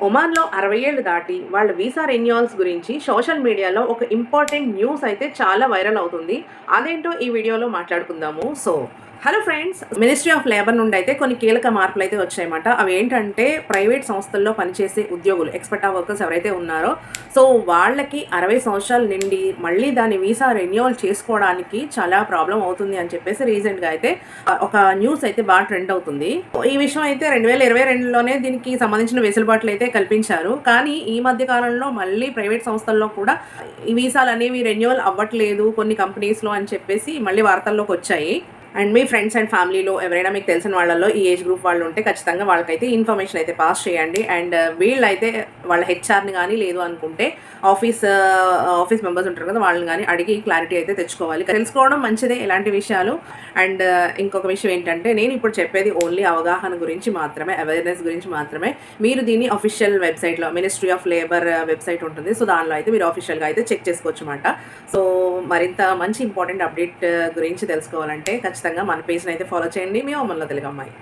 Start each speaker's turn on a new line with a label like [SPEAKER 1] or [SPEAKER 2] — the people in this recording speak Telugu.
[SPEAKER 1] ఒమాన్‌లో 60 ఏళ్లు దాటి వాళ్ళ వీసా రెన్యువల్స్ గురించి సోషల్ మీడియాలో ఒక ఇంపార్టెంట్ న్యూస్ అయితే చాలా వైరల్ అవుతుంది. అదేంటో ఈ వీడియోలో మాట్లాడుకుందాము. Hello friends, ministry of labour నుండి అయితే కొన్ని కీలక మార్పులు అయితే వచ్చాయన్నమాట. అవి ఏంటంటే ప్రైవేట్ సంస్థల్లో పనిచేసే ఉద్యోగులు ఎక్స్‌పర్ట్ వర్కర్స్ ఎవరైతే ఉన్నారో వాళ్ళకి 60 సంవత్సరాలు నిండి మళ్ళీ దాని వీసా రెన్యువల్ చేసుకోవడానికి చాలా ప్రాబ్లం అవుతుంది అని చెప్పేసి రీసెంట్‌గా అయితే ఒక న్యూస్ అయితే బాగా ట్రెండ్ అవుతుంది. ఈ విషయం అయితే 2022లోనే దీనికి సంబంధించిన వెసులుబాట్లు అయితే కల్పించారు. కానీ ఈ మధ్య కాలంలో మళ్ళీ ప్రైవేట్ సంస్థల్లో కూడా ఈ వీసాలు అనేవి రెన్యువల్ అవ్వట్లేదు కొన్ని కంపెనీస్‌లో అని చెప్పేసి మళ్ళీ వార్తల్లోకి వచ్చాయి. అండ్ మీ ఫ్రెండ్స్ అండ్ ఫ్యామిలీలో ఎవరైనా మీకు తెలిసిన వాళ్ళలో ఈ ఏజ్ గ్రూప్ వాళ్ళు ఉంటే ఖచ్చితంగా వాళ్ళకైతే ఇన్ఫర్మేషన్ అయితే పాస్ చేయండి. అండ్ వీళ్ళైతే వాళ్ళ హెచ్ఆర్ని కానీ లేదు అనుకుంటే ఆఫీస్ మెంబర్స్ ఉంటారు కదా, వాళ్ళని కానీ అడిగి క్లారిటీ అయితే తెచ్చుకోవాలి. తెలుసుకోవడం మంచిదే ఇలాంటి విషయాలు. అండ్ ఇంకొక విషయం ఏంటంటే, నేను ఇప్పుడు చెప్పేది ఓన్లీ అవగాహన గురించి మాత్రమే, అవేర్నెస్ గురించి మాత్రమే. మీరు దీన్ని అఫీషియల్ వెబ్సైట్లో మినిస్ట్రీ ఆఫ్ లేబర్ వెబ్సైట్ ఉంటుంది. దానిలో అయితే మీరు ఆఫీషియల్గా అయితే చెక్ చేసుకోవచ్చు అన్నమాట. మరింత మంచి ఇంపార్టెంట్ అప్డేట్ గురించి తెలుసుకోవాలంటే ఖచ్చితంగా మన పేజ్ని అయితే ఫాలో చేయండి. మీ ఒమన్లో తెలుగు అమ్మాయి.